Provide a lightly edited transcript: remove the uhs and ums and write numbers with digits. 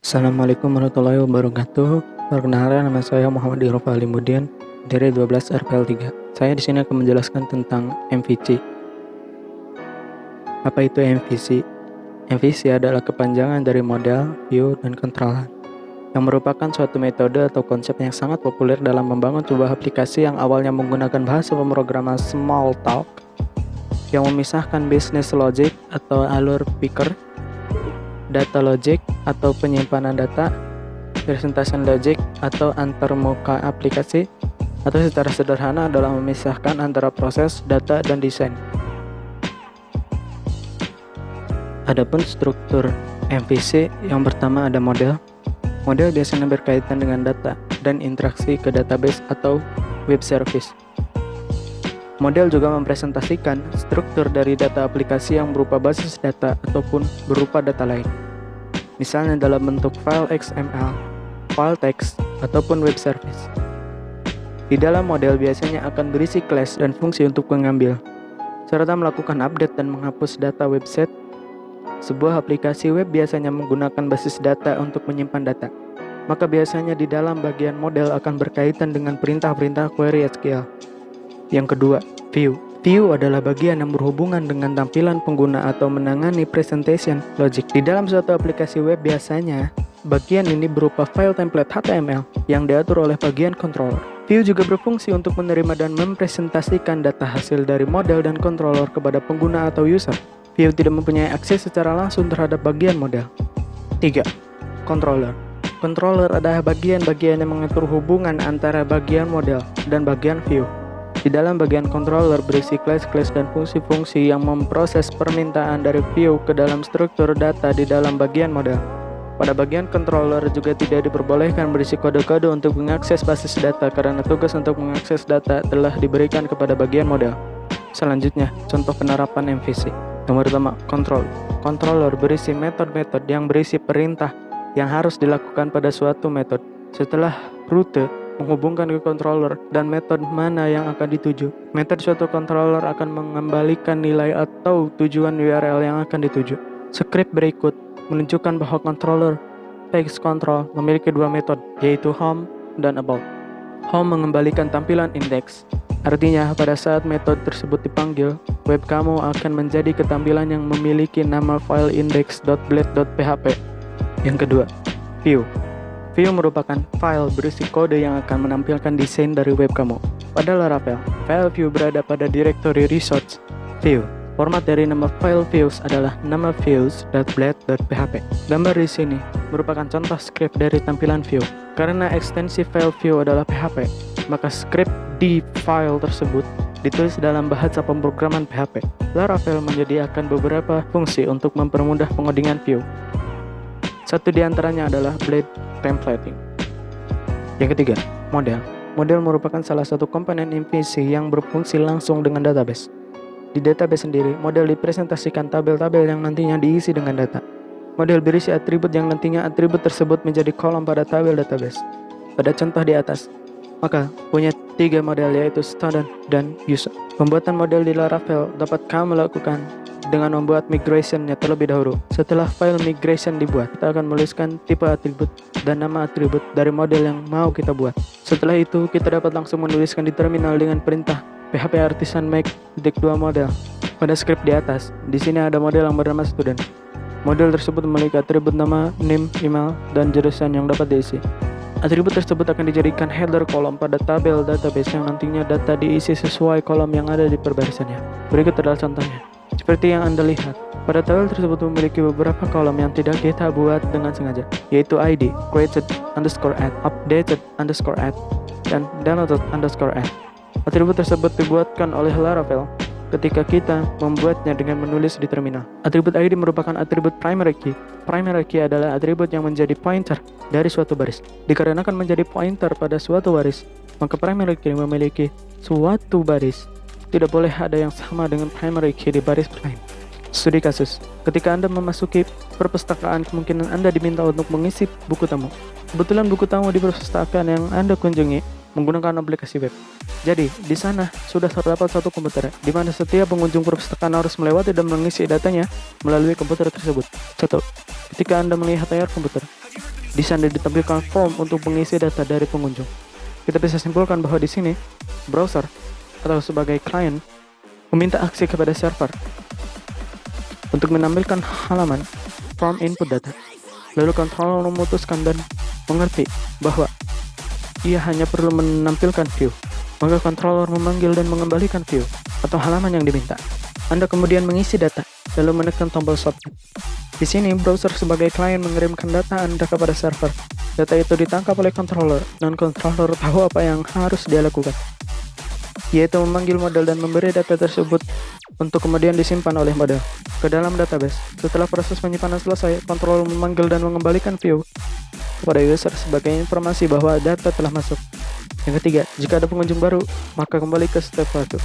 Assalamualaikum warahmatullahi wabarakatuh. Perkenalkan, nama saya Muhammad Irofa Alimuddin dari 12 RPL 3. Saya di sini akan menjelaskan tentang MVC. Apa itu MVC? MVC adalah kepanjangan dari model, view, dan controller, yang merupakan suatu metode atau konsep yang sangat populer dalam membangun sebuah aplikasi yang awalnya menggunakan bahasa pemrograman Smalltalk yang memisahkan business logic atau alur pikir, data logic atau penyimpanan data, presentation logic atau antarmuka aplikasi, atau secara sederhana adalah memisahkan antara proses, data, dan desain. Adapun struktur MVC, yang pertama ada model. Model biasanya berkaitan dengan data dan interaksi ke database atau web service. Model juga mempresentasikan struktur dari data aplikasi yang berupa basis data ataupun berupa data lain, misalnya dalam bentuk file XML, file text, ataupun web service. Di dalam model biasanya akan berisi class dan fungsi untuk mengambil, serta melakukan update dan menghapus data website. Sebuah aplikasi web biasanya menggunakan basis data untuk menyimpan data, maka biasanya di dalam bagian model akan berkaitan dengan perintah-perintah query SQL. Yang kedua, view. View adalah bagian yang berhubungan dengan tampilan pengguna atau menangani presentation logic. Di dalam suatu aplikasi web biasanya, bagian ini berupa file template HTML yang diatur oleh bagian controller. View juga berfungsi untuk menerima dan mempresentasikan data hasil dari model dan controller kepada pengguna atau user. View tidak mempunyai akses secara langsung terhadap bagian model. 3. Controller. Controller adalah bagian-bagian yang mengatur hubungan antara bagian model dan bagian view. Di dalam bagian controller berisi class-class dan fungsi-fungsi yang memproses permintaan dari view ke dalam struktur data di dalam bagian model. Pada bagian controller juga tidak diperbolehkan berisi kode-kode untuk mengakses basis data karena tugas untuk mengakses data telah diberikan kepada bagian model. Selanjutnya, contoh penerapan MVC. Yang pertama, control. Controller berisi metode-metode yang berisi perintah yang harus dilakukan pada suatu metode. Setelah rute menghubungkan ke controller dan metode mana yang akan dituju. Metode suatu controller akan mengembalikan nilai atau tujuan URL yang akan dituju. Script berikut menunjukkan bahwa controller text control memiliki dua metode, yaitu home dan about. Home mengembalikan tampilan index. Artinya, pada saat metode tersebut dipanggil, web kamu akan menjadi ketampilan yang memiliki nama file index.blade.php. Yang kedua, view. View merupakan file berisi kode yang akan menampilkan desain dari web kamu. Pada Laravel, file view berada pada direktori resource view. Format dari nama file views adalah nama views.blade.php. Gambar di sini merupakan contoh script dari tampilan view. Karena ekstensi file view adalah PHP, maka script di file tersebut ditulis dalam bahasa pemrograman PHP. Laravel menyediakan beberapa fungsi untuk mempermudah pengodingan view. Satu di antaranya adalah blade templating. Yang ketiga, model. Model merupakan salah satu komponen MVC yang berfungsi langsung dengan database. Di database sendiri, model dipresentasikan tabel-tabel yang nantinya diisi dengan data. Model berisi atribut yang nantinya atribut tersebut menjadi kolom pada tabel database. Pada contoh di atas, maka punya 3 model, yaitu standard dan user. Pembuatan model di Laravel dapat kamu lakukan dengan membuat migrationnya terlebih dahulu. Setelah file migration dibuat, kita akan menuliskan tipe atribut dan nama atribut dari model yang mau kita buat. Setelah itu, kita dapat langsung menuliskan di terminal dengan perintah php artisan make -2 model. Pada script di atas, di sini ada model yang bernama student. Model tersebut memiliki atribut nama, name, email, dan jurusan yang dapat diisi. Atribut tersebut akan dijadikan header kolom pada tabel database yang nantinya data diisi sesuai kolom yang ada di perbarisannya. Berikut adalah contohnya. Seperti yang Anda lihat, pada tabel tersebut memiliki beberapa kolom yang tidak kita buat dengan sengaja, yaitu ID, created_add, updated_add, dan downloaded_add. Atribut tersebut dibuatkan oleh Laravel ketika kita membuatnya dengan menulis di terminal. Atribut ID merupakan atribut primary key. Primary key adalah atribut yang menjadi pointer dari suatu baris. Dikarenakan menjadi pointer pada suatu baris, maka primary key memiliki suatu baris. Tidak boleh ada yang sama dengan primary key di baris lain. Studi kasus. Ketika Anda memasuki perpustakaan, kemungkinan Anda diminta untuk mengisi buku tamu. Kebetulan buku tamu di perpustakaan yang Anda kunjungi menggunakan aplikasi web. Jadi, di sana sudah terdapat satu komputer, di mana setiap pengunjung perpustakaan harus melewati dan mengisi datanya melalui komputer tersebut. 1. Ketika Anda melihat layar komputer, Di sana ditampilkan form untuk mengisi data dari pengunjung. Kita bisa simpulkan bahwa di sini browser atau sebagai klien meminta aksi kepada server untuk menampilkan halaman form input data. Lalu controller memutuskan dan mengerti bahwa ia hanya perlu menampilkan view. Maka controller memanggil dan mengembalikan view atau halaman yang diminta. Anda kemudian mengisi data, lalu menekan tombol submit. Di sini, browser sebagai klien mengirimkan data Anda kepada server. Data itu ditangkap oleh controller, dan controller tahu apa yang harus dia lakukan, yaitu memanggil model dan memberi data tersebut untuk kemudian disimpan oleh model ke dalam database. Setelah proses penyimpanan selesai, controller memanggil dan mengembalikan view kepada user sebagai informasi bahwa data telah masuk. Yang ketiga, jika ada pengunjung baru, maka kembali ke step 1.